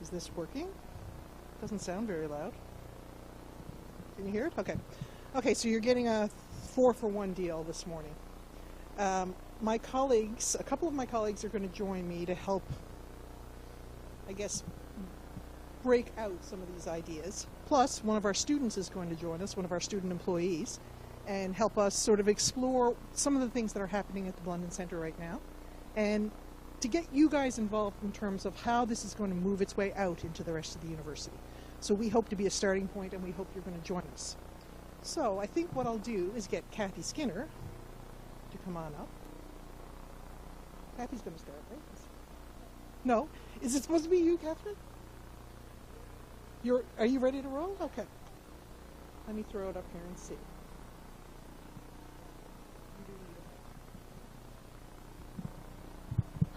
Is this working? Doesn't sound very loud. Can you hear it? Okay. Okay, so you're getting a 4-for-1 deal this morning. My colleagues, a couple of my colleagues are going to join me to help, I guess, break out some of these ideas. Plus, one of our students is going to join us, one of our student employees, and help us sort of explore some of the things that are happening at the Blundon Centre right now, and to get you guys involved in terms of how this is going to move its way out into the rest of the university. So we hope to be a starting point, and we hope you're going to join us. So I think what I'll do is get Kathy Skinner to come on up. Kathy's going to start, right? No? Is it supposed to be you, Catherine? Are you ready to roll? Okay. Let me throw it up here and see.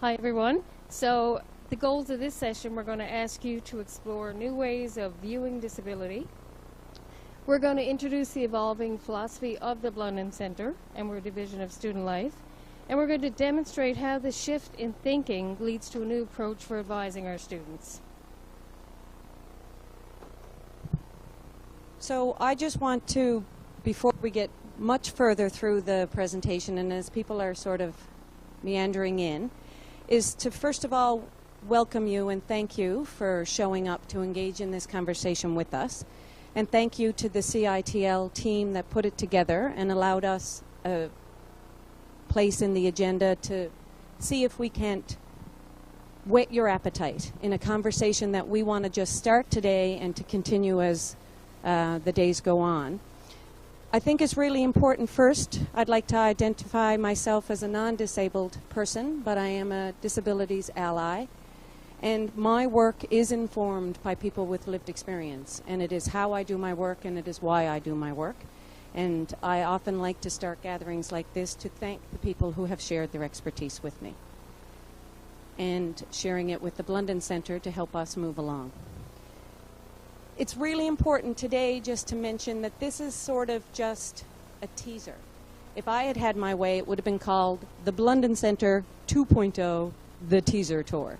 Hi everyone. So the goals of this session, we're going to ask you to explore new ways of viewing disability. We're going to introduce the evolving philosophy of the Blundon Centre and our division of student life. And we're going to demonstrate how the shift in thinking leads to a new approach for advising our students. So I just want to, before we get much further through the presentation and as people are sort of meandering in, is to first of all welcome you and thank you for showing up to engage in this conversation with us. And thank you to the CITL team that put it together and allowed us a place in the agenda to see if we can't whet your appetite in a conversation that we want to just start today and to continue as the days go on. I think it's really important. First, I'd like to identify myself as a non-disabled person, but I am a disabilities ally. And my work is informed by people with lived experience. And it is how I do my work, and it is why I do my work. And I often like to start gatherings like this to thank the people who have shared their expertise with me and sharing it with the Blundon Centre to help us move along. It's really important today just to mention that this is sort of just a teaser. If I had had my way, it would have been called the Blundon Centre 2.0, the teaser tour.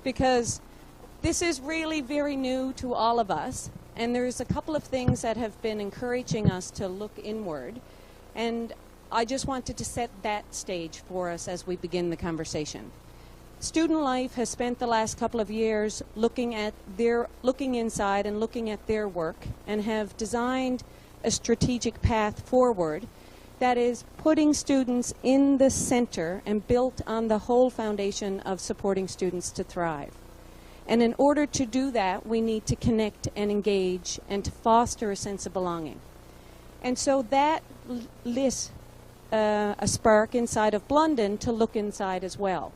Because this is really very new to all of us, and there's a couple of things that have been encouraging us to look inward, and I just wanted to set that stage for us as we begin the conversation. Student Life has spent the last couple of years looking inside and looking at their work, and have designed a strategic path forward that is putting students in the center and built on the whole foundation of supporting students to thrive. And in order to do that, we need to connect and engage and to foster a sense of belonging. And so that lit a spark inside of Blundon to look inside as well.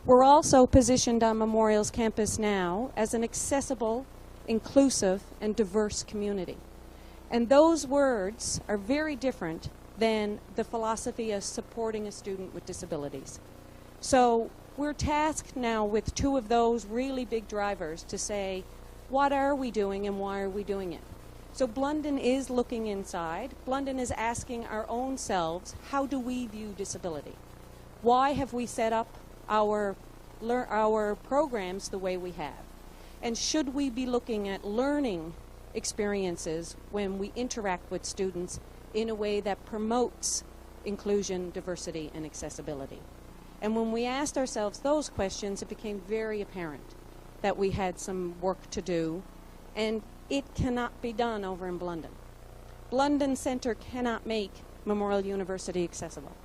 We're also positioned on Memorial's campus now as an accessible, inclusive, and diverse community. And those words are very different than the philosophy of supporting a student with disabilities. So we're tasked now with two of those really big drivers to say, what are we doing and why are we doing it? So Blundon is looking inside. Blundon is asking our own selves, how do we view disability? Why have we set up our programs the way we have? And should we be looking at learning experiences when we interact with students in a way that promotes inclusion, diversity, and accessibility? And when we asked ourselves those questions, it became very apparent that we had some work to do, and it cannot be done over in Blundon. Blundon Centre cannot make Memorial University accessible.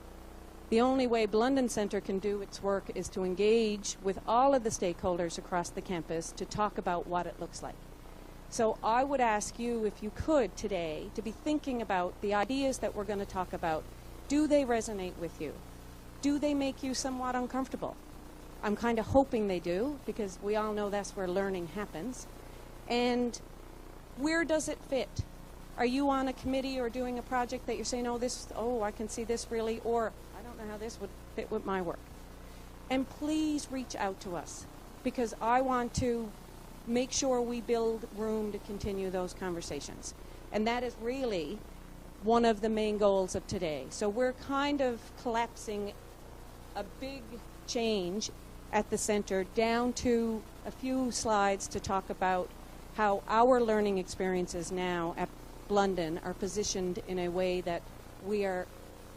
The only way Blundon Centre can do its work is to engage with all of the stakeholders across the campus to talk about what it looks like. So I would ask you, if you could today, to be thinking about the ideas that we're going to talk about. Do they resonate with you? Do they make you somewhat uncomfortable? I'm kind of hoping they do, because we all know that's where learning happens. And where does it fit? Are you on a committee or doing a project that you're saying, I can see this really, or I don't know how this would fit with my work? And please reach out to us, because I want to make sure we build room to continue those conversations. And that is really one of the main goals of today. So we're kind of collapsing a big change at the center down to a few slides to talk about how our learning experiences now at Blundon are positioned in a way that we are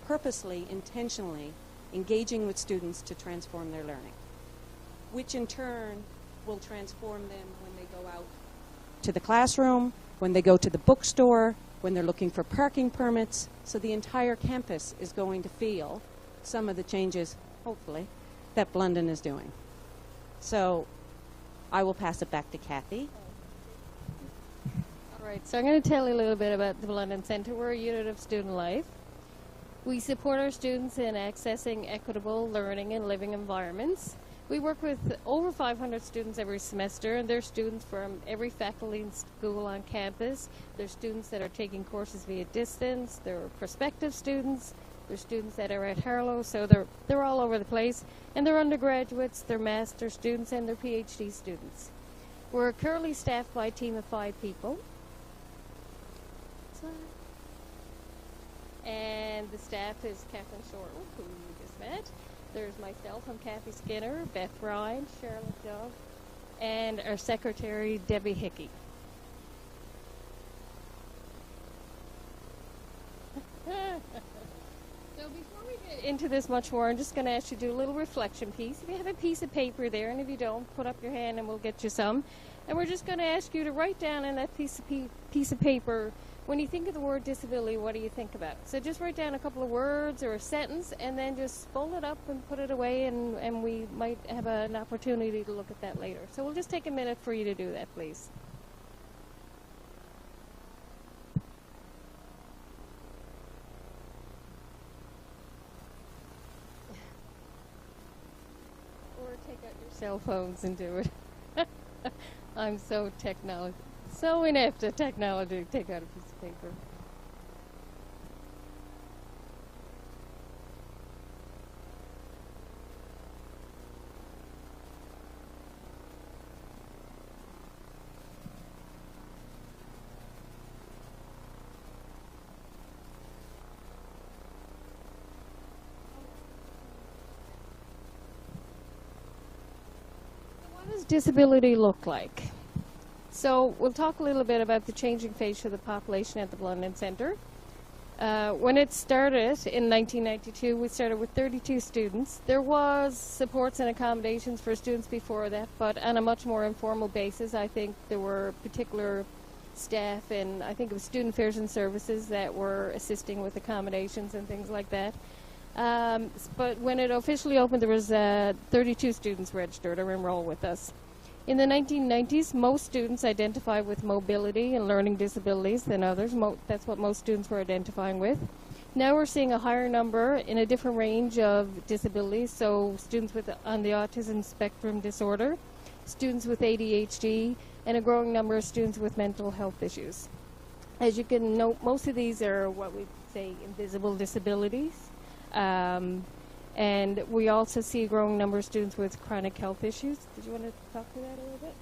purposely, intentionally engaging with students to transform their learning, which in turn will transform them when they go out to the classroom, when they go to the bookstore, when they're looking for parking permits. So the entire campus is going to feel some of the changes, hopefully, that Blundon is doing. So I will pass it back to Kathy. All right, so I'm going to tell you a little bit about the Blundon Centre. We're a unit of student life. We support our students in accessing equitable learning and living environments. We work with over 500 students every semester, and they're students from every faculty and school on campus. They're students that are taking courses via distance. They're prospective students. They're students that are at Harlow, so they're all over the place. And they're undergraduates, they're master's students, and they're PhD students. We're currently staffed by a team of 5 people. And the staff is Catherine Shortle, who you just met. There's myself, I'm Kathy Skinner, Beth Ryan, Charlotte Dove, and our secretary, Debbie Hickey. So before we get into this much more, I'm just going to ask you to do a little reflection piece. If you have a piece of paper there, and if you don't, put up your hand and we'll get you some. And we're just going to ask you to write down in that piece of paper, when you think of the word disability, what do you think about? So just write down a couple of words or a sentence, and then just fold it up and put it away, and we might have an opportunity to look at that later. So we'll just take a minute for you to do that, please. Or take out your cell phones and do it. I'm so inept at technology. Take out a piece of paper. What does disability look like? So we'll talk a little bit about the changing face of the population at the Blundon Centre. When it started in 1992, we started with 32 students. There was supports and accommodations for students before that, but on a much more informal basis. I think there were particular staff, and I think it was student affairs and services that were assisting with accommodations and things like that. But when it officially opened, there was 32 students registered or enrolled with us. In the 1990s, most students identified with mobility and learning disabilities than others. That's what most students were identifying with. Now we're seeing a higher number in a different range of disabilities, so students on the autism spectrum disorder, students with ADHD, and a growing number of students with mental health issues. As you can note, most of these are what we say invisible disabilities. And we also see a growing number of students with chronic health issues. Did you want to talk to that a little bit?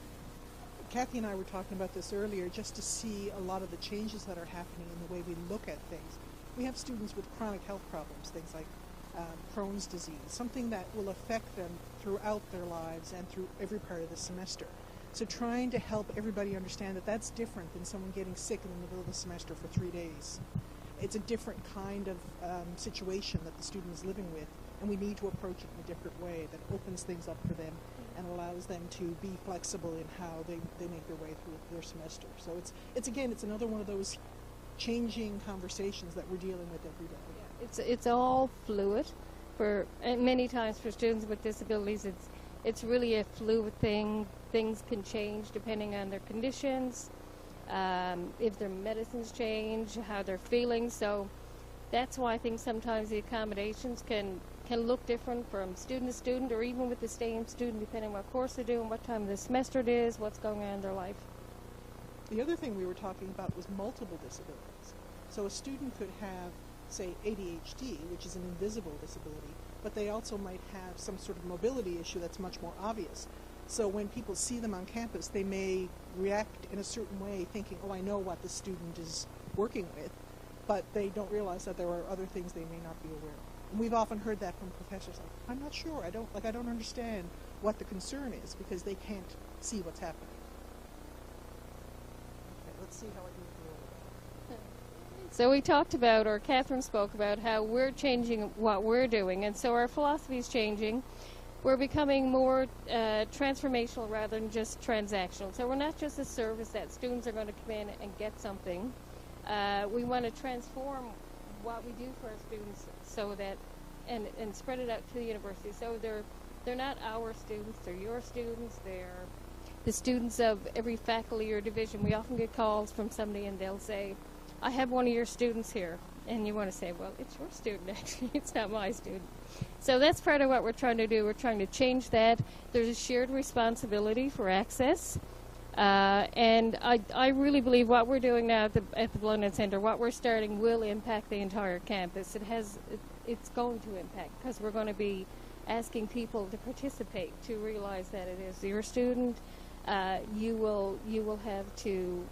Kathy and I were talking about this earlier, just to see a lot of the changes that are happening in the way we look at things. We have students with chronic health problems, things like Crohn's disease, something that will affect them throughout their lives and through every part of the semester. So trying to help everybody understand that that's different than someone getting sick in the middle of the semester for 3 days. It's a different kind of situation that the student is living with, and we need to approach it in a different way that opens things up for them and allows them to be flexible in how they make their way through their semester. So it's another one of those changing conversations that we're dealing with every day. Yeah, it's all fluid. And many times for students with disabilities, it's really a fluid thing. Things can change depending on their conditions, if their medicines change, how they're feeling. So that's why I think sometimes the accommodations can look different from student to student, or even with the same student, depending on what course they're doing, what time of the semester it is, what's going on in their life. The other thing we were talking about was multiple disabilities. So a student could have, say, ADHD, which is an invisible disability, but they also might have some sort of mobility issue that's much more obvious. So when people see them on campus, they may react in a certain way, thinking, oh, I know what the student is working with, but they don't realize that there are other things they may not be aware of. And we've often heard that from professors, like, I'm not sure, I don't understand what the concern is, because they can't see what's happening. Okay, let's see how it moves. So we talked about, or Catherine spoke about, how we're changing what we're doing, and so our philosophy is changing. We're becoming more transformational rather than just transactional. So we're not just a service that students are going to come in and get something. We want to transform what we do for our students so that, and spread it out to the university. So they're not our students, they're your students, they're the students of every faculty or division. We often get calls from somebody and they'll say, I have one of your students here. And you want to say, well, it's your student actually, it's not my student. So that's part of what we're trying to do. We're trying to change that. There's a shared responsibility for access. And I really believe what we're doing now at the Blundon Centre, what we're starting will impact the entire campus. It's going to impact because we're going to be asking people to participate, to realize that it is your student. You will have to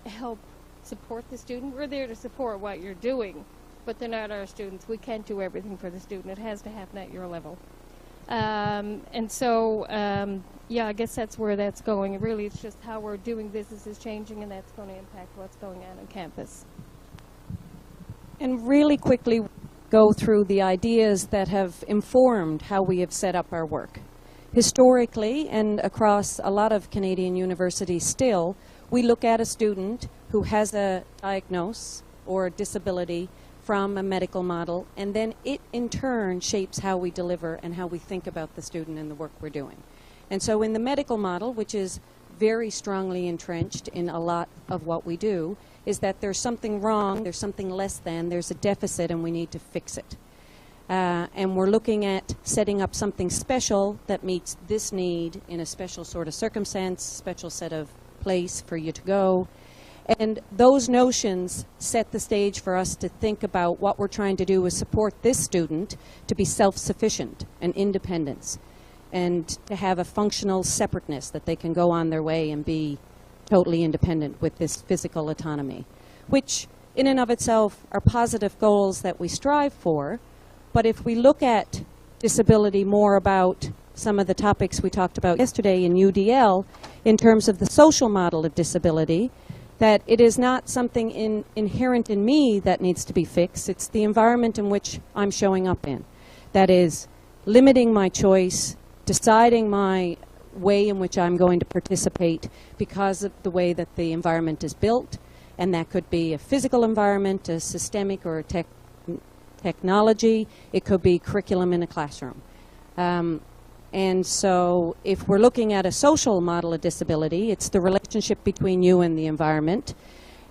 help support the student. We're there to support what you're doing, but they're not our students. We can't do everything for the student. It has to happen at your level. And so, yeah, I guess that's where that's going. Really, it's just how we're doing business is changing, and that's going to impact what's going on campus. And really quickly go through the ideas that have informed how we have set up our work. Historically, and across a lot of Canadian universities still, we look at a student who has a diagnosis or a disability from a medical model, and then it in turn shapes how we deliver and how we think about the student and the work we're doing. And so in the medical model, which is very strongly entrenched in a lot of what we do, is that there's something wrong, there's something less than, there's a deficit, and we need to fix it. And we're looking at setting up something special that meets this need in a special sort of circumstance, special set of place for you to go. And those notions set the stage for us to think about what we're trying to do is support this student to be self-sufficient and independence, and to have a functional separateness that they can go on their way and be totally independent with this physical autonomy, which in and of itself are positive goals that we strive for. But if we look at disability more about some of the topics we talked about yesterday in UDL, in terms of the social model of disability, that it is not something inherent in me that needs to be fixed. It's the environment in which I'm showing up in. That is limiting my choice, deciding my way in which I'm going to participate because of the way that the environment is built. And that could be a physical environment, a systemic or a technology. It could be curriculum in a classroom. And so if we're looking at a social model of disability, it's the relationship between you and the environment.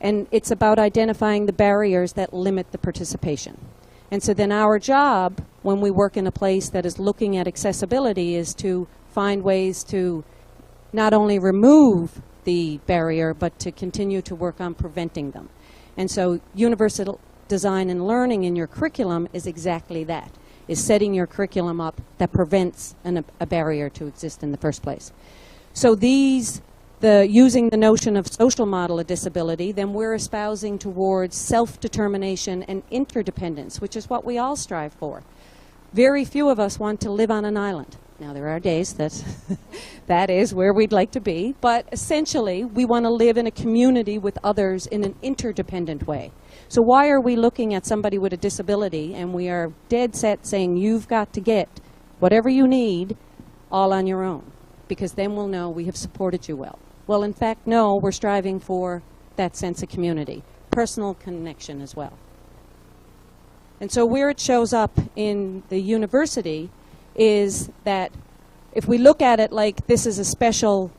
And it's about identifying the barriers that limit the participation. And so then our job, when we work in a place that is looking at accessibility, is to find ways to not only remove the barrier, but to continue to work on preventing them. And so universal design and learning in your curriculum is exactly that. Is setting your curriculum up that prevents a barrier to exist in the first place. So using the notion of social model of disability, then we're espousing towards self-determination and interdependence, which is what we all strive for. Very few of us want to live on an island. Now, there are days that that is where we'd like to be, but essentially we want to live in a community with others in an interdependent way. So why are we looking at somebody with a disability and we are dead set saying you've got to get whatever you need all on your own? Because then we'll know we have supported you well. Well, in fact, no, we're striving for that sense of community, personal connection as well. And so where it shows up in the university is that if we look at it like this is a special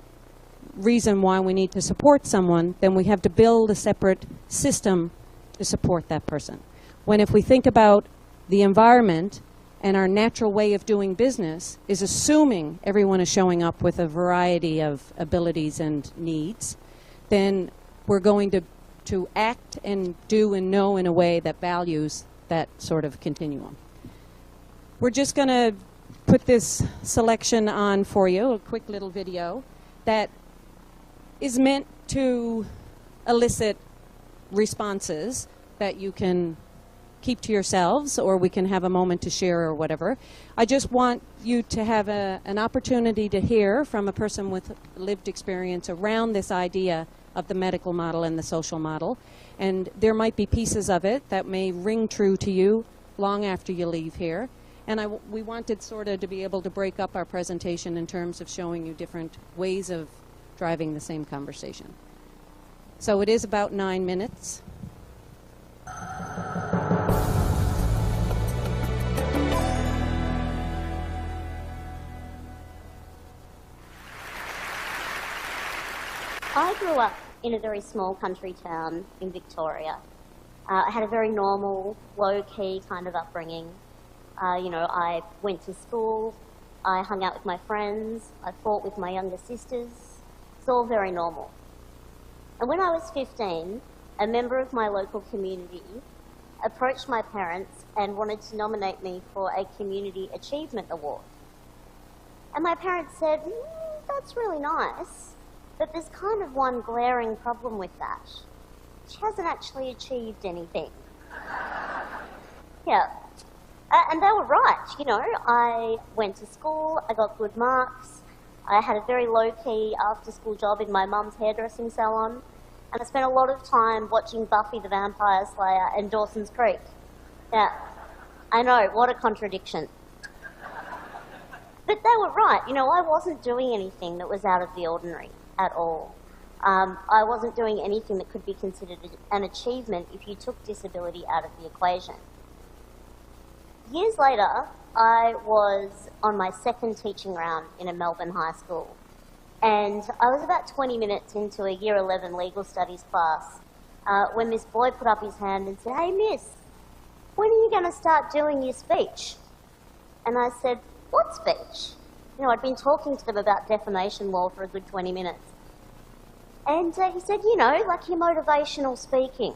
reason why we need to support someone, then we have to build a separate system to support that person. When if we think about the environment and our natural way of doing business is assuming everyone is showing up with a variety of abilities and needs, then we're going to act and do and know in a way that values that sort of continuum. We're just going to put this selection on for you, a quick little video that is meant to elicit responses that you can keep to yourselves, or we can have a moment to share or whatever. I just want you to have an opportunity to hear from a person with lived experience around this idea of the medical model and the social model. And there might be pieces of it that may ring true to you long after you leave here. And we wanted sort of to be able to break up our presentation in terms of showing you different ways of driving the same conversation. So it is about 9 minutes. I grew up in a very small country town in Victoria. I had a very normal, low-key kind of upbringing. I went to school, I hung out with my friends, I fought with my younger sisters. It's all very normal. And when I was 15, a member of my local community approached my parents and wanted to nominate me for a Community Achievement Award. And my parents said, that's really nice, but there's kind of one glaring problem with that. She hasn't actually achieved anything. Yeah. And they were right, I went to school, I got good marks, I had a very low-key after-school job in my mum's hairdressing salon, and I spent a lot of time watching Buffy the Vampire Slayer and Dawson's Creek. Yeah, I know, what a contradiction. But they were right, I wasn't doing anything that was out of the ordinary at all. I wasn't doing anything that could be considered an achievement if you took disability out of the equation. Years later, I was on my second teaching round in a Melbourne high school, and I was about 20 minutes into a Year 11 legal studies class when this boy put up his hand and said, "Hey miss, when are you going to start doing your speech?" And I said, "What speech?" I'd been talking to them about defamation law for a good 20 minutes. And he said, like your motivational speaking.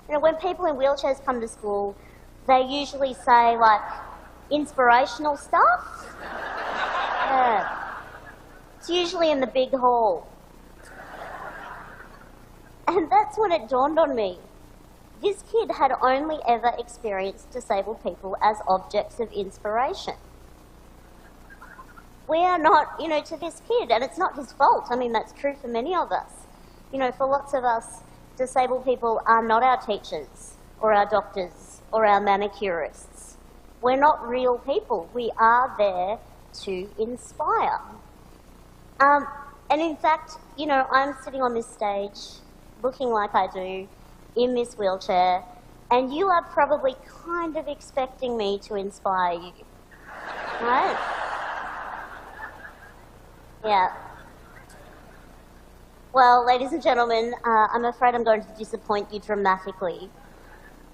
When people in wheelchairs come to school, they usually say, like, inspirational stuff. Yeah. It's usually in the big hall. And that's when it dawned on me. This kid had only ever experienced disabled people as objects of inspiration. We are not, to this kid, and it's not his fault. I mean, that's true for many of us. For lots of us, disabled people are not our teachers or our doctors or our manicurists. We're not real people. We are there to inspire. And in fact, I'm sitting on this stage looking like I do in this wheelchair, and you are probably kind of expecting me to inspire you, right? Yeah. Well, ladies and gentlemen, I'm afraid I'm going to disappoint you dramatically.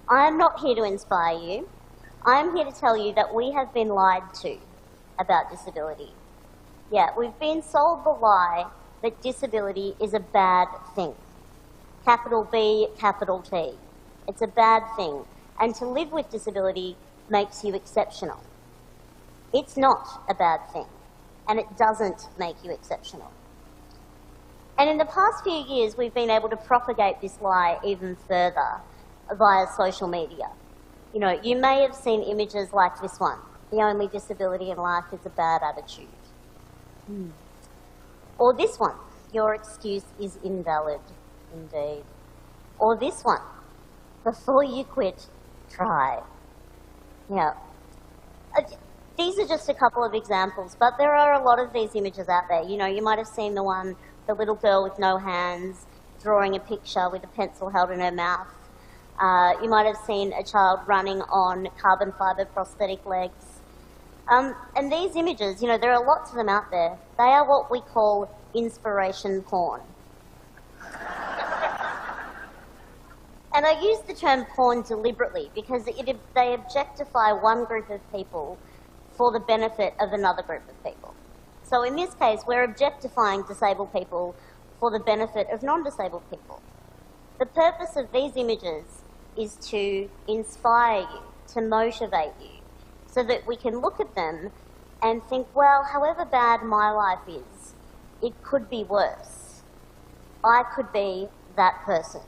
I am not here to inspire you. I am here to tell you that we have been lied to about disability. Yeah, we've been sold the lie that disability is a bad thing. Capital B, capital T. It's a bad thing. And to live with disability makes you exceptional. It's not a bad thing. And it doesn't make you exceptional. And in the past few years, we've been able to propagate this lie even further via social media. You may have seen images like this one. The only disability in life is a bad attitude. Or this one. Your excuse is invalid, indeed. Or this one. Before you quit, try. Yeah. These are just a couple of examples, but there are a lot of these images out there. You might have seen the little girl with no hands drawing a picture with a pencil held in her mouth. You might have seen a child running on carbon fibre prosthetic legs. And these images, there are lots of them out there. They are what we call inspiration porn. And I use the term porn deliberately because they objectify one group of people for the benefit of another group of people. So in this case, we're objectifying disabled people for the benefit of non-disabled people. The purpose of these images is to inspire you, to motivate you, so that we can look at them and think, well, however bad my life is, it could be worse. I could be that person.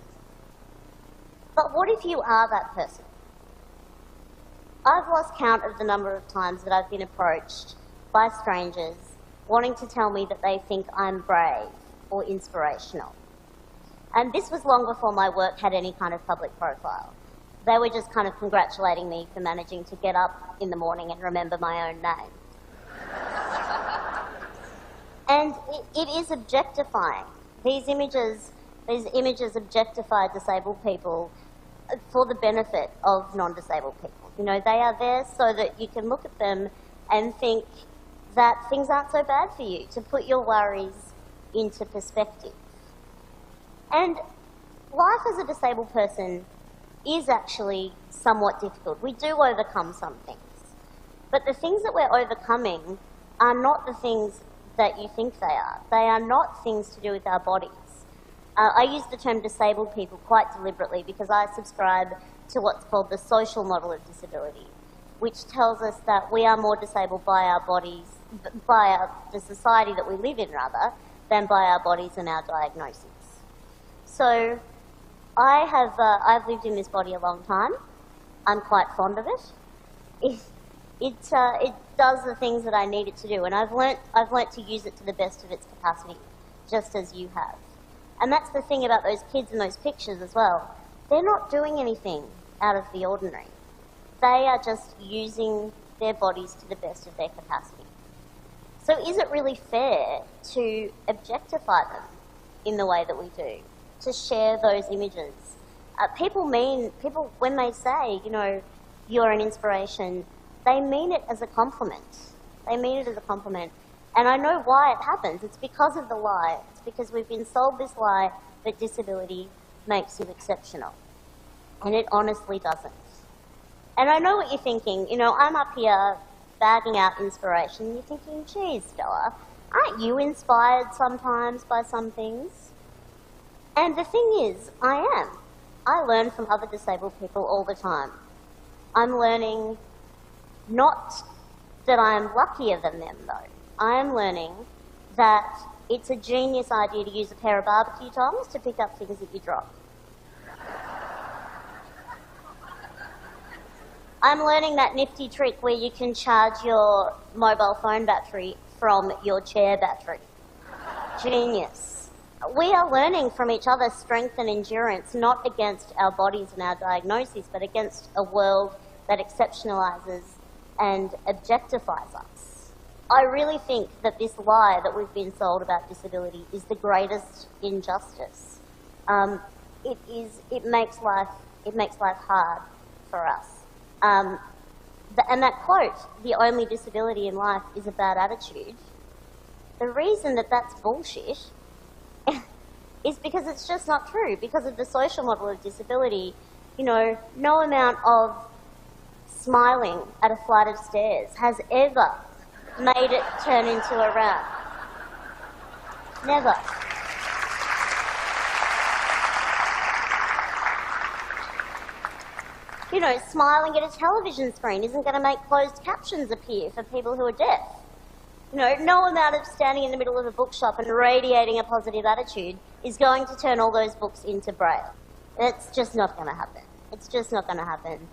But what if you are that person? I've lost count of the number of times that I've been approached by strangers wanting to tell me that they think I'm brave or inspirational. And this was long before my work had any kind of public profile. They were just kind of congratulating me for managing to get up in the morning and remember my own name. And it is objectifying. These images objectify disabled people for the benefit of non-disabled people. You know, they are there so that you can look at them and think that things aren't so bad for you, to put your worries into perspective. And life as a disabled person is actually somewhat difficult. We do overcome some things. But the things that we're overcoming are not the things that you think they are. They are not things to do with our bodies. I use the term disabled people quite deliberately because I subscribe to what's called the social model of disability, which tells us that we are more disabled by our bodies, the society that we live in rather, than by our bodies and our diagnoses. So I've lived in this body a long time. I'm quite fond of it. It does the things that I need it to do, and I've learnt to use it to the best of its capacity, just as you have. And that's the thing about those kids in those pictures as well. They're not doing anything out of the ordinary. They are just using their bodies to the best of their capacity. So is it really fair to objectify them in the way that we do, to share those images? People, when they say, you know, you're an inspiration, they mean it as a compliment. They mean it as a compliment. And I know why it happens. It's because of the lie. It's because we've been sold this lie that disability makes you exceptional. And it honestly doesn't. And I know what you're thinking. You know, I'm up here bagging out inspiration. You're thinking, geez, Stella, aren't you inspired sometimes by some things? And the thing is, I am. I learn from other disabled people all the time. I'm learning not that I'm luckier than them, though. I am learning that it's a genius idea to use a pair of barbecue tongs to pick up things that you drop. I'm learning that nifty trick where you can charge your mobile phone battery from your chair battery. Genius. We are learning from each other strength and endurance, not against our bodies and our diagnoses, but against a world that exceptionalizes and objectifies us. I really think that this lie that we've been sold about disability is the greatest injustice. It makes life hard for us. And that quote, "the only disability in life is a bad attitude," the reason that that's bullshit is because it's just not true. Because of the social model of disability, you know, no amount of smiling at a flight of stairs has ever made it turn into a round. Never. You know, smiling at a television screen isn't going to make closed captions appear for people who are deaf. You know, no amount of standing in the middle of a bookshop and radiating a positive attitude is going to turn all those books into Braille. It's just not going to happen. It's just not going to happen.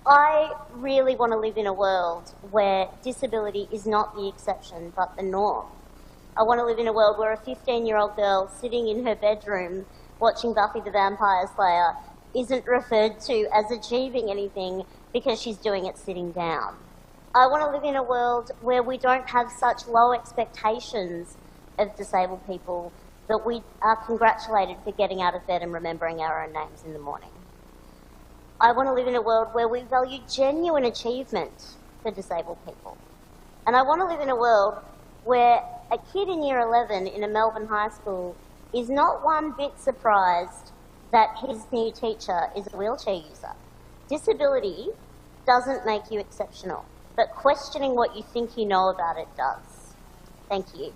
I really want to live in a world where disability is not the exception but the norm. I want to live in a world where a 15-year-old girl sitting in her bedroom watching Buffy the Vampire Slayer isn't referred to as achieving anything because she's doing it sitting down. I want to live in a world where we don't have such low expectations of disabled people that we are congratulated for getting out of bed and remembering our own names in the morning. I want to live in a world where we value genuine achievement for disabled people. And I want to live in a world where a kid in year 11 in a Melbourne high school is not one bit surprised that his new teacher is a wheelchair user. Disability doesn't make you exceptional, but questioning what you think you know about it does. Thank you.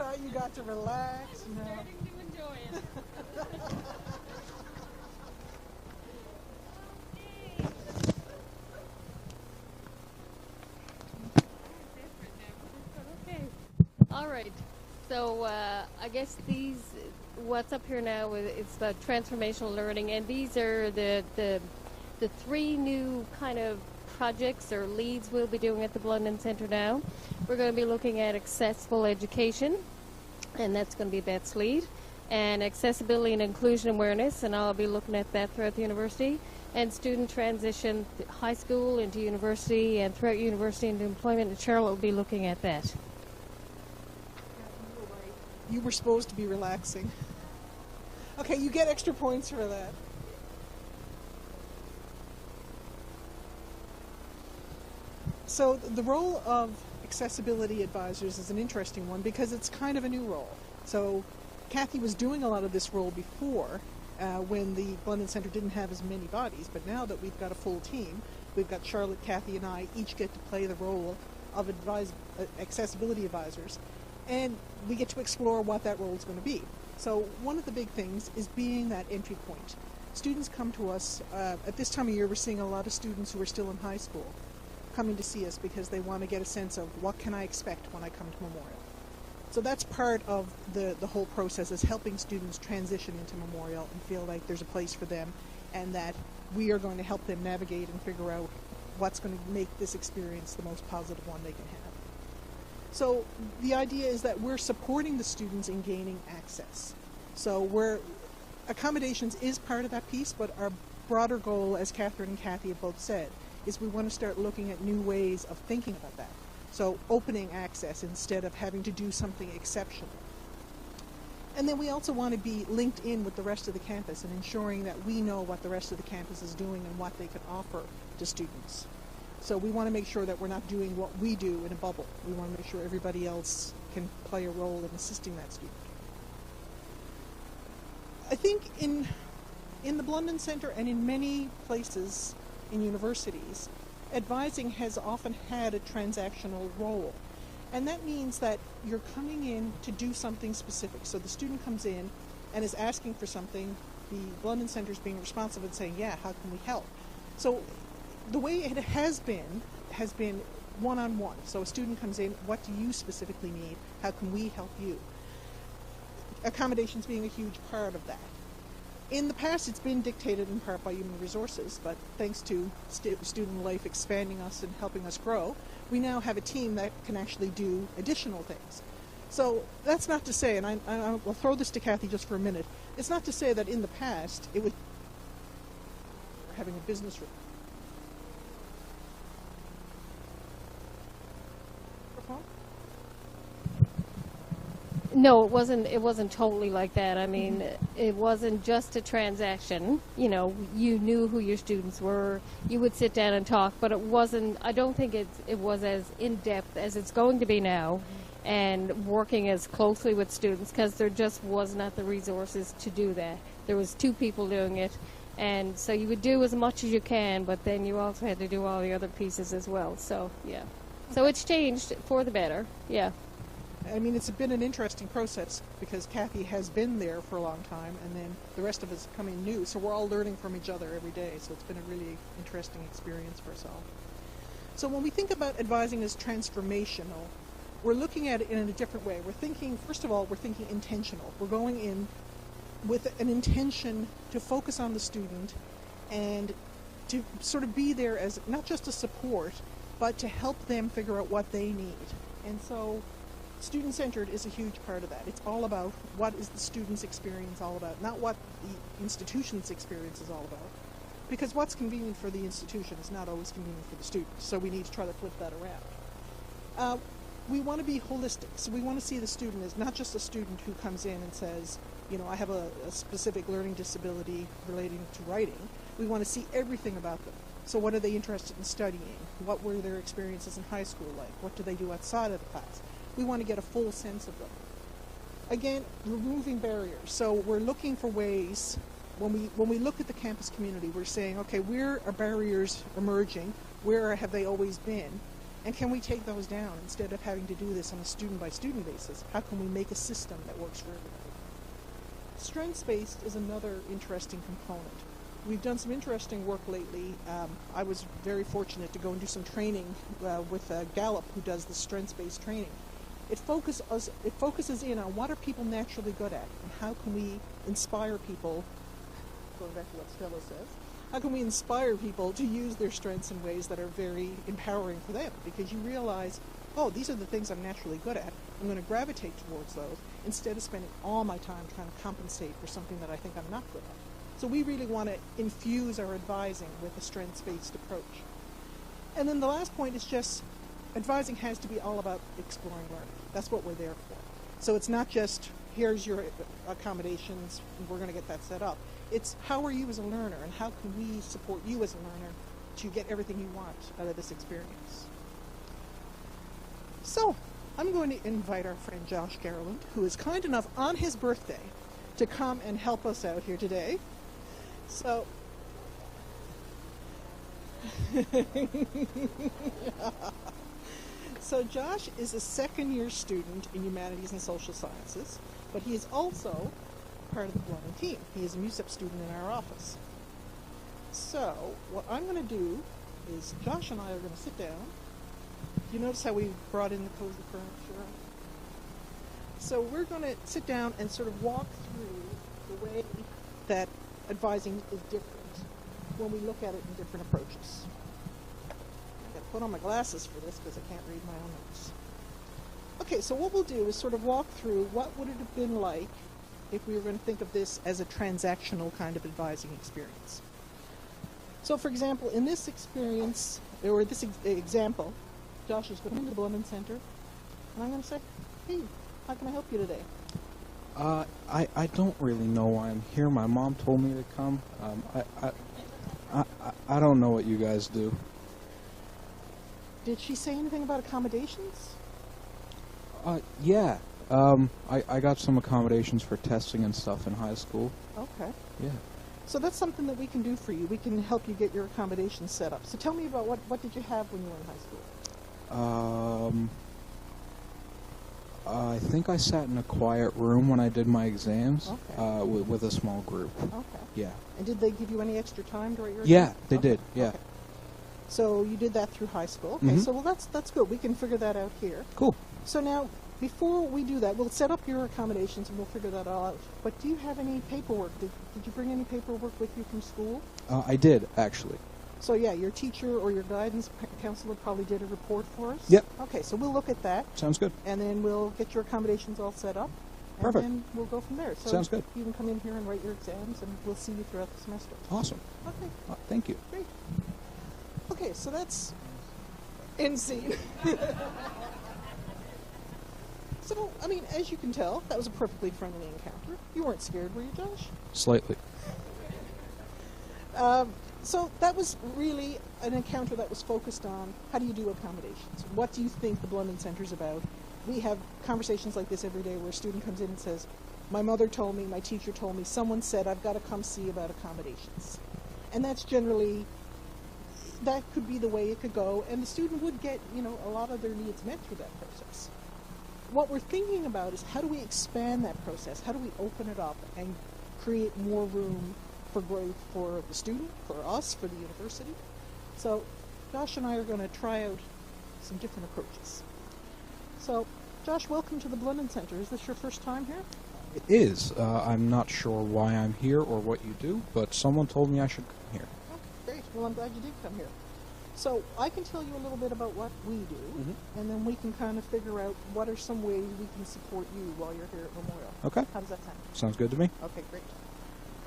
thought you got to relax. No. Starting to enjoy it. Okay. All right. So I guess what's up here now it's about transformational learning, and these are the three new kind of projects or leads we'll be doing at the Blundon Centre now. We're going to be looking at accessible education, and that's going to be Beth's lead, and accessibility and inclusion awareness, and I'll be looking at that throughout the university, and student transition high school into university and throughout university into employment, and Charlotte will be looking at that. You were supposed to be relaxing. Okay, you get extra points for that. So the role of accessibility advisors is an interesting one because it's kind of a new role. So Kathy was doing a lot of this role before when the Blundon Centre didn't have as many bodies, but now that we've got a full team, we've got Charlotte, Kathy, and I each get to play the role of accessibility advisors, and we get to explore what that role is going to be. So one of the big things is being that entry point. Students come to us, at this time of year we're seeing a lot of students who are still in high school coming to see us because they want to get a sense of what can I expect when I come to Memorial. So that's part of the whole process, is helping students transition into Memorial and feel like there's a place for them and that we are going to help them navigate and figure out what's going to make this experience the most positive one they can have. So the idea is that we're supporting the students in gaining access. So accommodations is part of that piece, but our broader goal, as Catherine and Kathy have both said, is we want to start looking at new ways of thinking about that. So opening access instead of having to do something exceptional. And then we also want to be linked in with the rest of the campus and ensuring that we know what the rest of the campus is doing and what they can offer to students. So we want to make sure that we're not doing what we do in a bubble. We want to make sure everybody else can play a role in assisting that student. I think in the Blundon Centre and in many places in universities, advising has often had a transactional role. And that means that you're coming in to do something specific. So the student comes in and is asking for something. The Blundon Centre is being responsive and saying, yeah, how can we help? So the way it has been one-on-one. So a student comes in, what do you specifically need? How can we help you? Accommodations being a huge part of that. In the past, it's been dictated in part by human resources, but thanks to student life expanding us and helping us grow, we now have a team that can actually do additional things. So that's not to say, and I will throw this to Kathy just for a minute, it's not to say that in the past it was having a business room. No, it wasn't totally like that. I mean, it wasn't just a transaction. You know, you knew who your students were. You would sit down and talk, but it wasn't, I don't think it was as in-depth as it's going to be now, and working as closely with students, because there just was not the resources to do that. There was 2 people doing it, and so you would do as much as you can, but then you also had to do all the other pieces as well. So, yeah. So it's changed for the better, yeah. I mean, it's been an interesting process because Kathy has been there for a long time, and then the rest of us come in new, so we're all learning from each other every day, so it's been a really interesting experience for us all. So when we think about advising as transformational, we're looking at it in a different way. We're thinking, first of all, we're thinking intentional. We're going in with an intention to focus on the student and to sort of be there as not just a support, but to help them figure out what they need. And so student-centered is a huge part of that. It's all about what is the student's experience all about, not what the institution's experience is all about. Because what's convenient for the institution is not always convenient for the student, so we need to try to flip that around. We want to be holistic, so we want to see the student as not just a student who comes in and says, you know, I have a specific learning disability relating to writing. We want to see everything about them. So what are they interested in studying? What were their experiences in high school like? What do they do outside of the class? We want to get a full sense of them. Again, removing barriers. So we're looking for ways, when we look at the campus community, we're saying, okay, where are barriers emerging? Where have they always been? And can we take those down instead of having to do this on a student-by-student basis? How can we make a system that works for everybody? Strengths-based is another interesting component. We've done some interesting work lately. I was very fortunate to go and do some training with Gallup, who does the strengths-based training. It focuses in on what are people naturally good at, and how can we inspire people, going back to what Stella says, how can we inspire people to use their strengths in ways that are very empowering for them? Because you realize, oh, these are the things I'm naturally good at. I'm going to gravitate towards those instead of spending all my time trying to compensate for something that I think I'm not good at. So we really want to infuse our advising with a strengths-based approach. And then the last point is just advising has to be all about exploring learning. That's what we're there for. So it's not just, here's your accommodations, and we're going to get that set up. It's how are you as a learner, and how can we support you as a learner to get everything you want out of this experience. So I'm going to invite our friend Josh Garland, who is kind enough on his birthday to come and help us out here today. So So Josh is a second-year student in Humanities and Social Sciences, but he is also part of the Blundon team. He is a MUSEP student in our office. So what I'm going to do is Josh and I are going to sit down. Do you notice how we brought in the cozy furniture? So we're going to sit down and sort of walk through the way that advising is different when we look at it in different approaches. I've got to put on my glasses for this because I can't read my own notes. Okay, so what we'll do is sort of walk through what would it have been like if we were going to think of this as a transactional kind of advising experience. So for example, in this experience, or this example, Josh is going into the Blundon Centre, and I'm going to say, hey, how can I help you today? I don't really know why I'm here. My mom told me to come. I don't know what you guys do. Did she say anything about accommodations? Yeah. I got some accommodations for testing and stuff in high school. Okay. Yeah. So that's something that we can do for you. We can help you get your accommodations set up. So tell me about what did you have when you were in high school? I think I sat in a quiet room when I did my exams. Okay. With a small group. Okay. Yeah. And did they give you any extra time to write your Yeah, exam? they Okay. did. Yeah. Okay. So you did that through high school. Okay. Mhm. So well, that's good. We can figure that out here. Cool. So now, before we do that, we'll set up your accommodations and we'll figure that all out. But do you have any paperwork? Did you bring any paperwork with you from school? I did, actually. So yeah, your teacher or your guidance counselor probably did a report for us? Yep. Okay, so we'll look at that. Sounds good. And then we'll get your accommodations all set up. And Perfect. then we'll go from there. So Sounds good. You can come in here and write your exams, and we'll see you throughout the semester. Awesome. Okay, Thank you. great. Okay, so that's end scene. So, I mean, as you can tell, that was a perfectly friendly encounter. You weren't scared, were you, Josh? Slightly. So that was really an encounter that was focused on how do you do accommodations? What do you think the Blundon Centre is about? We have conversations like this every day where a student comes in and says, my mother told me, my teacher told me, someone said I've got to come see about accommodations. And that's generally, that could be the way it could go, and the student would get, a lot of their needs met through that process. What we're thinking about is how do we expand that process? How do we open it up and create more room for growth for the student, for us, for the university? So Josh and I are going to try out some different approaches. So Josh, welcome to the Blundon Centre. Is this your first time here? It is. I'm not sure why I'm here or what you do, but someone told me I should come here. Okay, great. Well, I'm glad you did come here. So I can tell you a little bit about what we do, and then we can kind of figure out what are some ways we can support you while you're here at Memorial. Okay. How does that sound? Sounds good to me. Okay, great.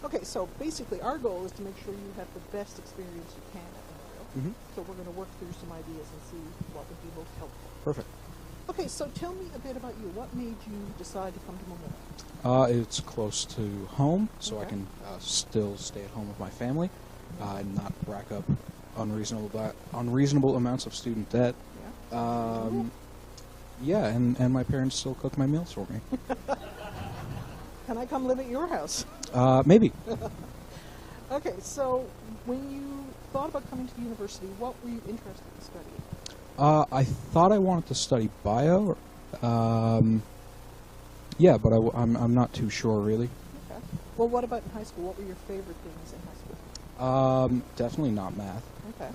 Okay, so basically our goal is to make sure you have the best experience you can at Memorial. So we're going to work through some ideas and see what would be most helpful. Perfect. Okay, so tell me a bit about you. What made you decide to come to Memorial? It's close to home, so I Okay. can still stay at home with my family and not rack up unreasonable amounts of student debt. Yeah. Yeah, and my parents still cook my meals for me. Can I come live at your house? Maybe. Okay, so when you thought about coming to the university, what were you interested in studying? I thought I wanted to study bio. Yeah, but I'm not too sure really. Okay. Well, what about in high school? What were your favorite things in high school? Definitely not math. Okay.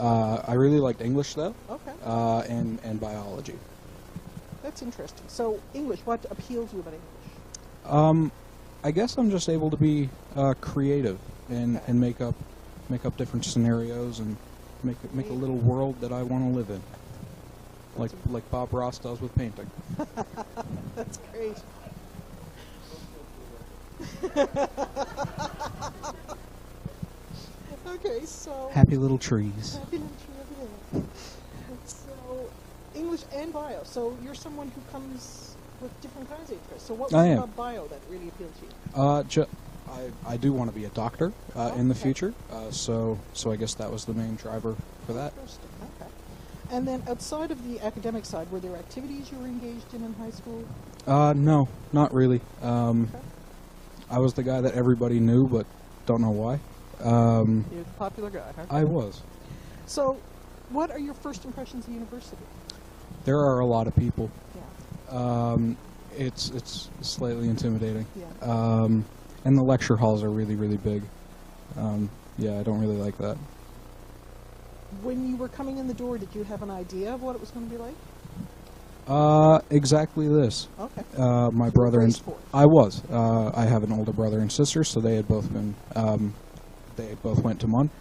I really liked English though. Okay. And biology. That's interesting. So English, what appeals you about English? I guess I'm just able to be creative and make up different scenarios and make a little world that I want to live in, like Bob Ross does with painting. That's great. Okay, so Happy little trees. happy little tree, everything. So English and bio. So you're someone who comes with different kinds of interests. So what was I it am. about bio that really appealed to you? I do want to be a doctor in the Okay. future, so I guess that was the main driver for that. Interesting. Okay. And then outside of the academic side, were there activities you were engaged in high school? No, not really. Okay. I was the guy that everybody knew, but don't know why. You're a popular guy, huh? I was. So, what are your first impressions of university? There are a lot of people. Yeah. It's slightly intimidating. Yeah. And the lecture halls are really, really big. Yeah, I don't really like that. When you were coming in the door, did you have an idea of what it was going to be like? Exactly this. Okay. My You brother were and braced for it. I was. I have an older brother and sister, so they had both been. They both went to MUN,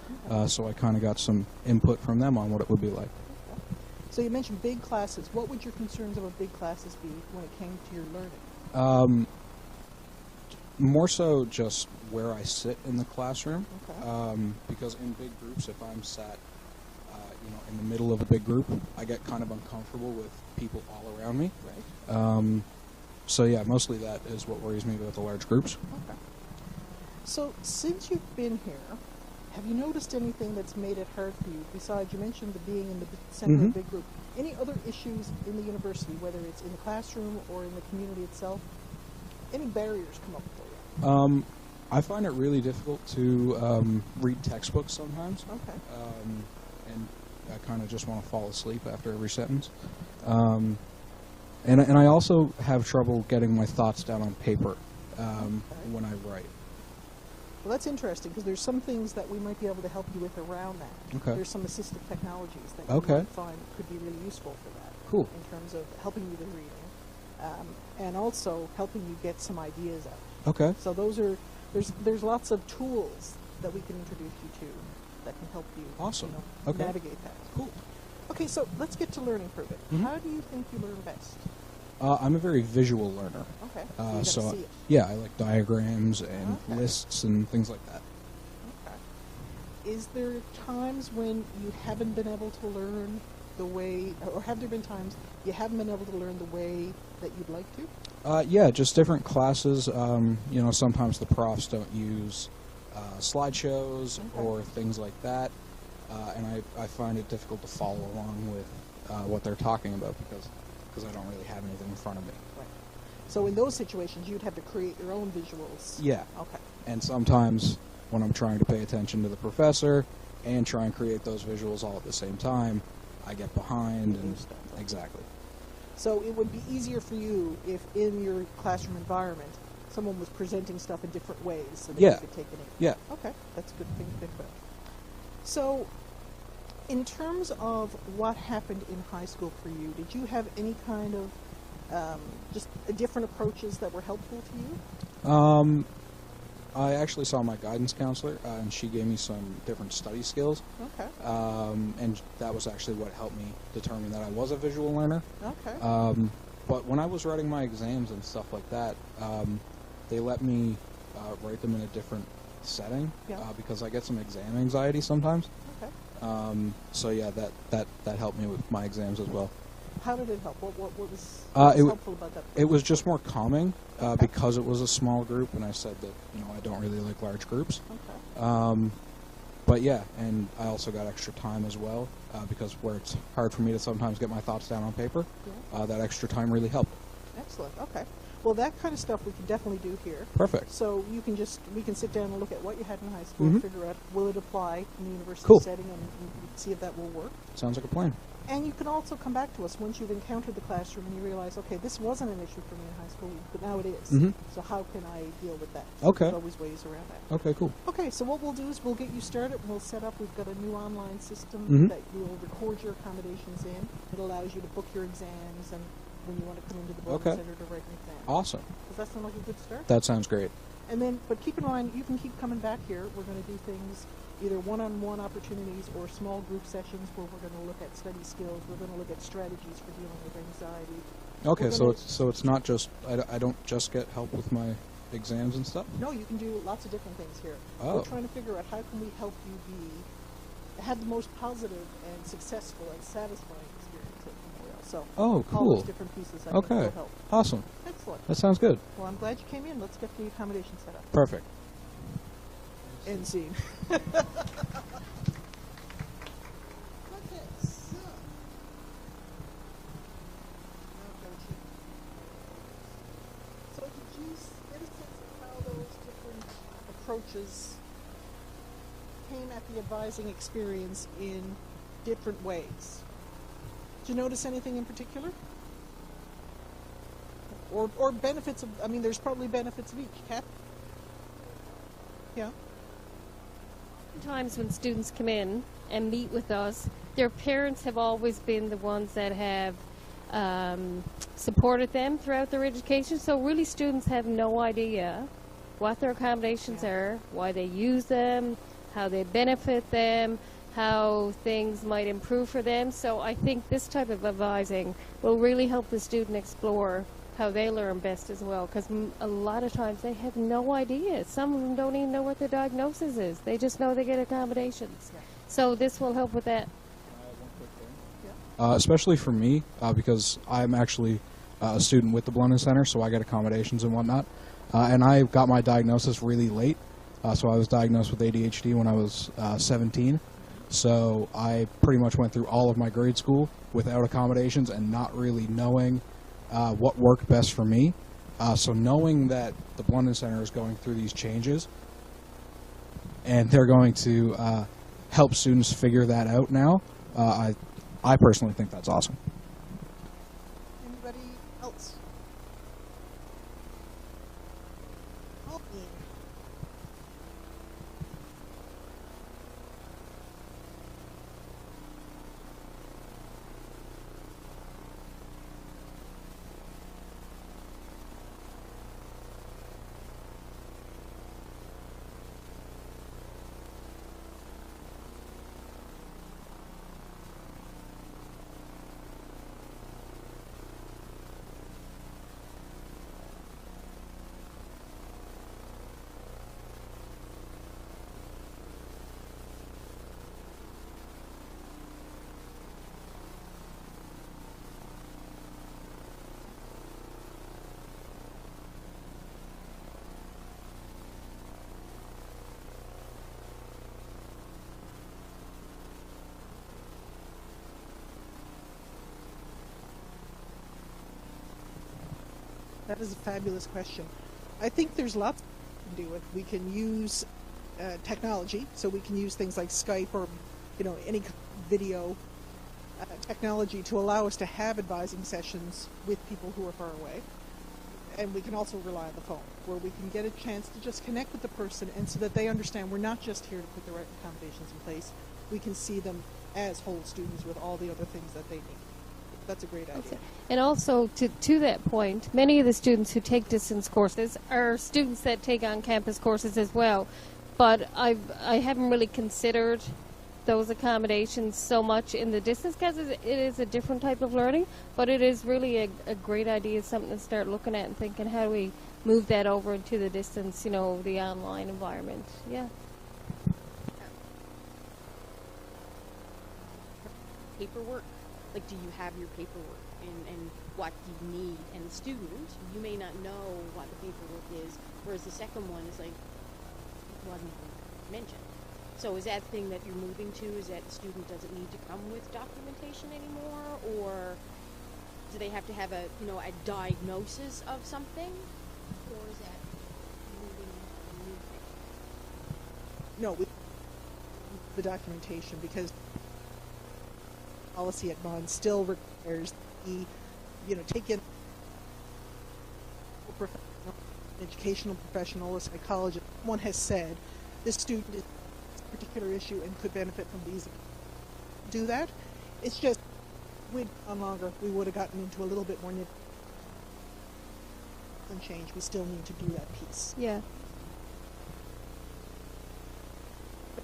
so I kind of got some input from them on what it would be like. So you mentioned big classes. What would your concerns about big classes be when it came to your learning? More so just where I sit in the classroom, Okay. because in big groups, if I'm sat, in the middle of a big group, I get kind of uncomfortable with people all around me. Right. So yeah, mostly that is what worries me about the large groups. Okay. So since you've been here, have you noticed anything that's made it hard for you? Besides, you mentioned the being in the center of a Mhm. big group. Any other issues in the university, whether it's in the classroom or in the community itself? Any barriers come up for you? I find it really difficult to read textbooks sometimes. Okay. And I kind of just want to fall asleep after every sentence. And I also have trouble getting my thoughts down on paper when I write. Well, that's interesting because there's some things that we might be able to help you with around that. Okay. There's some assistive technologies that you Okay. might find could be really useful for that. Cool. In terms of helping you with reading, and also helping you get some ideas out. Okay. So there's lots of tools that we can introduce you to that can help you, Awesome. you know, Okay. navigate that. Cool. Okay, so let's get to learning for a bit. Mhm. How do you think you learn best? I'm a very visual learner. Okay, so you gotta So see it. yeah, I like diagrams and Okay. lists and things like that. Okay. Is there times when you haven't been able to learn the way, or have there been times you haven't been able to learn the way that you'd like to? Yeah, just different classes. Sometimes the profs don't use slideshows Okay. or things like that, and I find it difficult to follow along with what they're talking about because I don't really have anything in front of me. Right. So in those situations, you'd have to create your own visuals. Yeah, Okay. and sometimes when I'm trying to pay attention to the professor and try and create those visuals all at the same time, I get behind and Understand. exactly. So it would be easier for you if in your classroom environment someone was presenting stuff in different ways so that Yeah. you could take it in. Yeah. Okay, that's a good thing to think about. So in terms of what happened in high school for you, did you have any kind of just different approaches that were helpful to you? I actually saw my guidance counselor, and she gave me some different study skills. Okay. And that was actually what helped me determine that I was a visual learner. Okay. But when I was writing my exams and stuff like that, they let me write them in a different setting Yeah. because I get some exam anxiety sometimes. Okay. So yeah, that helped me with my exams as well. How did it help? What was It w- helpful about that? It was just more calming Okay. because it was a small group, and I said that I don't really like large groups. Okay. But yeah, and I also got extra time as well because where it's hard for me to sometimes get my thoughts down on paper, Yeah. that extra time really helped. Excellent. Okay. Well, that kind of stuff we can definitely do here. Perfect. So we can sit down and look at what you had in high school and figure out will it apply in the university Cool. setting and see if that will work. Sounds like a plan. And you can also come back to us once you've encountered the classroom and you realize, okay, this wasn't an issue for me in high school, but now it is. Mhm. So how can I deal with that? Okay. There's always ways around that. Okay, cool. Okay, so what we'll do is we'll get you started. We'll set up, we've got a new online system Mhm. that will record your accommodations in. It allows you to book your exams and when you want to come into the Blundon Okay. Centre to write an exam. Awesome. Does that sound like a good start? That sounds great. And then, but keep in mind, you can keep coming back here. We're going to do things, either one-on-one opportunities or small group sessions where we're going to look at study skills. We're going to look at strategies for dealing with anxiety. Okay, We're so gonna- it's not just I don't just get help with my exams and stuff. No, you can do lots of different things here. Oh. We're trying to figure out how can we help you have the most positive and successful and satisfying experience at Memorial. So Oh, all cool. those different pieces I think Okay. will help. Awesome. Excellent. That sounds good. Well, I'm glad you came in. Let's get the accommodation set up. Perfect. End scene. Okay, so. So did you get a sense of how those different approaches came at the advising experience in different ways? Did you notice anything in particular? Or benefits of, I mean, there's probably benefits of each. Kat? Yeah? Sometimes when students come in and meet with us, their parents have always been the ones that have supported them throughout their education. So really students have no idea what their accommodations are, why they use them, how they benefit them, how things might improve for them. So I think this type of advising will really help the student explore how they learn best as well, because a lot of times they have no idea. Some of them don't even know what their diagnosis is. They just know they get accommodations. Yeah. So this will help with that. Especially for me, because I'm actually a student with the Blundon Centre, so I get accommodations and whatnot. And I got my diagnosis really late. So I was diagnosed with ADHD when I was 17. So I pretty much went through all of my grade school without accommodations and not really knowing what worked best for me. So knowing that the Blundon Centre is going through these changes and they're going to help students figure that out now, I personally think that's awesome. Anybody else? Oh, yeah. That is a fabulous question. I think there's lots we can do it. We can use technology, so we can use things like Skype or, any video technology to allow us to have advising sessions with people who are far away. And we can also rely on the phone, where we can get a chance to just connect with the person, and so that they understand we're not just here to put the right accommodations in place. We can see them as whole students with all the other things that they need. That's a great idea. And also, to that point, many of the students who take distance courses are students that take on-campus courses as well. But I haven't really considered those accommodations so much in the distance, because it is a different type of learning. But it is really a great idea, something to start looking at and thinking, how do we move that over into the distance, the online environment. Yeah. Paperwork. Like, do you have your paperwork and what you need? And the student, you may not know what the paperwork is, whereas the second one is like, it wasn't mentioned. So is that the thing that you're moving to, is that the student doesn't need to come with documentation anymore, or? Do they have to have a diagnosis of something, or is that moving a new thing? No, the documentation, because policy at Bond still requires the, take in educational professional, a psychologist. One has said this student is a particular issue and could benefit from these. Do that. It's just we'd gone longer. We would have gotten into a little bit more nitty and change. We still need to do that piece. Yeah.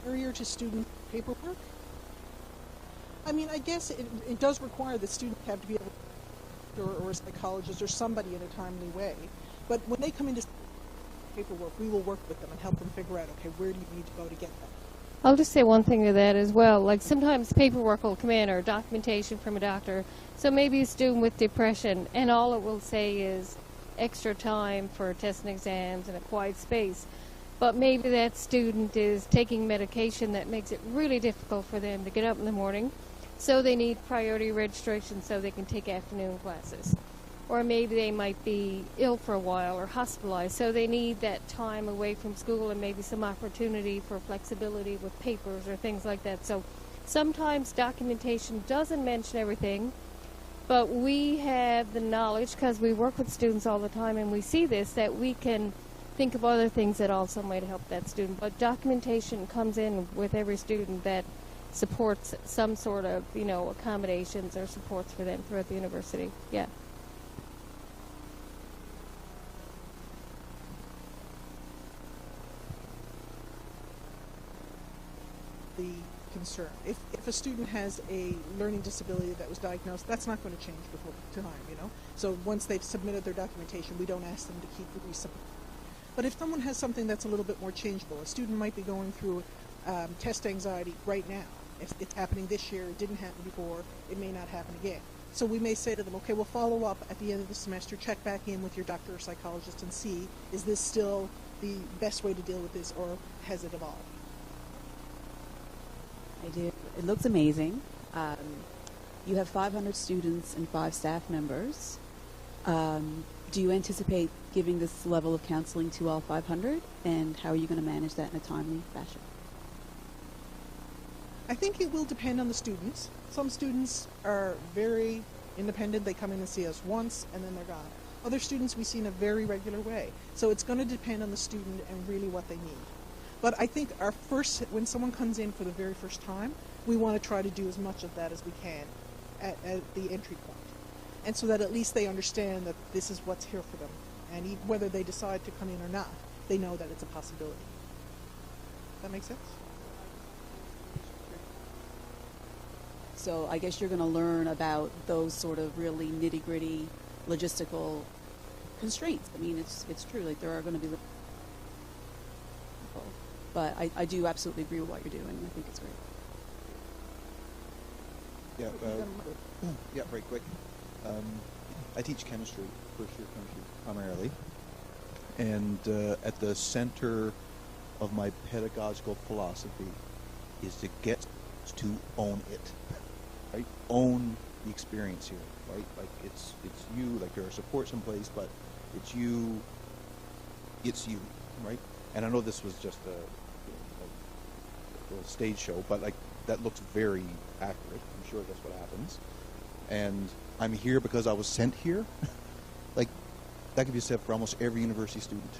Barrier to student paperwork. I mean, I guess it does require that students have to be able to, or a psychologist or somebody in a timely way. But when they come into paperwork, we will work with them and help them figure out, okay, where do you need to go to get that? I'll just say one thing to that as well. Like sometimes paperwork will come in or documentation from a doctor. So maybe a student with depression, and all it will say is extra time for tests and exams and a quiet space. But maybe that student is taking medication that makes it really difficult for them to get up in the morning. So they need priority registration so they can take afternoon classes. Or maybe they might be ill for a while or hospitalized, so they need that time away from school and maybe some opportunity for flexibility with papers or things like that. So sometimes documentation doesn't mention everything, but we have the knowledge, because we work with students all the time and we see this, that we can think of other things that also might help that student. But documentation comes in with every student that supports some sort of, accommodations or supports for them throughout the university. Yeah. The concern. If a student has a learning disability that was diagnosed, that's not going to change before time, So once they've submitted their documentation, we don't ask them to keep resubmitting. But if someone has something that's a little bit more changeable, a student might be going through test anxiety right now. If it's happening this year, it didn't happen before, it may not happen again. So we may say to them, okay, we'll follow up at the end of the semester, check back in with your doctor or psychologist and see, is this still the best way to deal with this, or has it evolved? I do. It looks amazing. You have 500 students and 5 staff members. Do you anticipate giving this level of counseling to all 500? And how are you going to manage that in a timely fashion? I think it will depend on the students. Some students are very independent. They come in and see us once and then they're gone. Other students we see in a very regular way. So it's going to depend on the student and really what they need. But I think when someone comes in for the very first time, we want to try to do as much of that as we can at the entry point. And so that at least they understand that this is what's here for them. And whether they decide to come in or not, they know that it's a possibility. That make sense? So I guess you're going to learn about those sort of really nitty-gritty logistical constraints. I mean, it's true. Like, there are going to be... But I do absolutely agree with what you're doing. I think it's great. Yeah, very quick. I teach chemistry, first-year chemistry primarily. And at the center of my pedagogical philosophy is to get to own it, right? Own the experience here, right? Like it's you. Like there are supports in place, but it's you, right? And I know this was just a little stage show, but like that looks very accurate. I'm sure that's what happens. And I'm here because I was sent here. Like that could be said for almost every university student,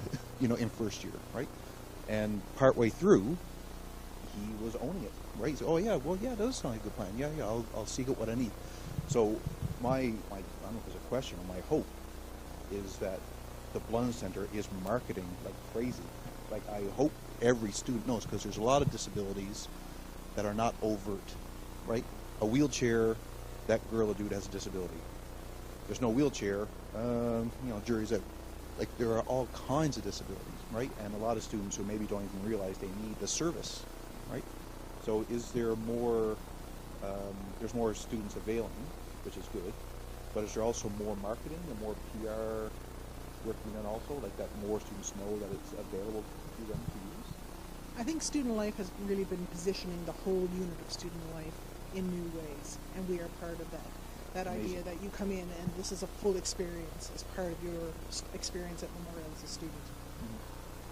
in first year, right? And partway through, he was owning it, right? He said, "Oh yeah, well yeah, that does sound like a good plan. Yeah, I'll seek out what I need." So my I don't know if there's a question, or my hope is that the Blundon Centre is marketing like crazy. Like I hope every student knows, because there's a lot of disabilities that are not overt, right? A wheelchair, that girl or dude has a disability. There's no wheelchair, jury's out. Like there are all kinds of disabilities, right? And a lot of students who maybe don't even realize they need the service, right? So is there more, there's more students availing, which is good, but is there also more marketing and more PR working on also, like that more students know that it's available to them to use? I think Student Life has really been positioning the whole unit of student life in new ways, and we are part of that. That Amazing. idea that you come in and this is a full experience as part of your experience at Memorial as a student.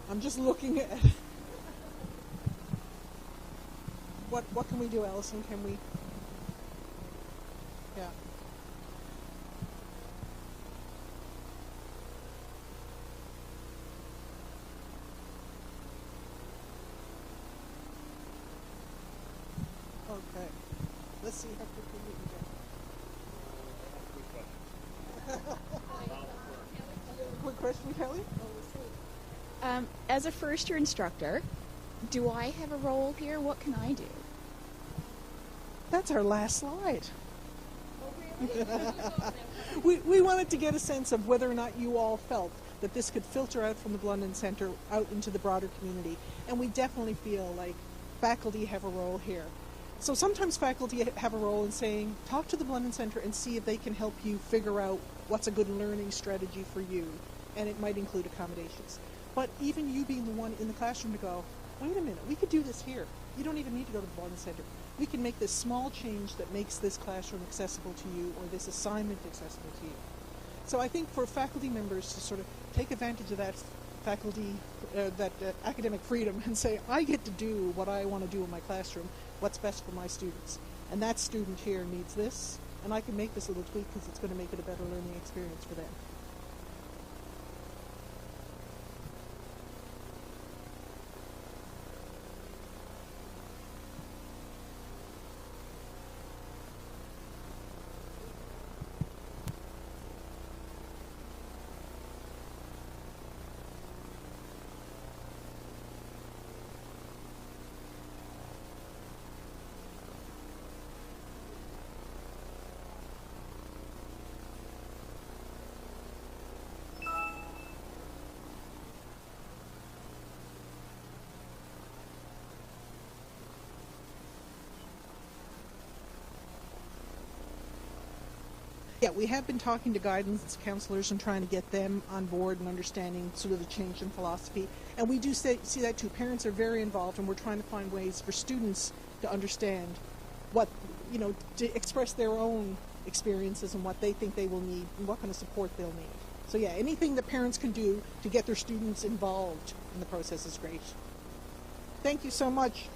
I'm just looking at what can we do, Allison? Can we? Yeah. Okay. Let's see how quickly we can get. Quick question, Kelly? As a first-year instructor, do I have a role here? What can I do? That's our last slide. We wanted to get a sense of whether or not you all felt that this could filter out from the Blundon Centre out into the broader community. And we definitely feel like faculty have a role here. So sometimes faculty have a role in saying, talk to the Blundon Centre and see if they can help you figure out what's a good learning strategy for you. And it might include accommodations. But even you being the one in the classroom to go, wait a minute, we could do this here. You don't even need to go to the Blundon Centre. We can make this small change that makes this classroom accessible to you or this assignment accessible to you. So I think for faculty members to sort of take advantage of that faculty, academic freedom and say, I get to do what I want to do in my classroom, what's best for my students. And that student here needs this, and I can make this little tweak because it's going to make it a better learning experience for them. Yeah, we have been talking to guidance counselors and trying to get them on board and understanding sort of the change in philosophy. And we do see that too. Parents are very involved, and we're trying to find ways for students to understand what, to express their own experiences and what they think they will need and what kind of support they'll need. So yeah, anything that parents can do to get their students involved in the process is great. Thank you so much.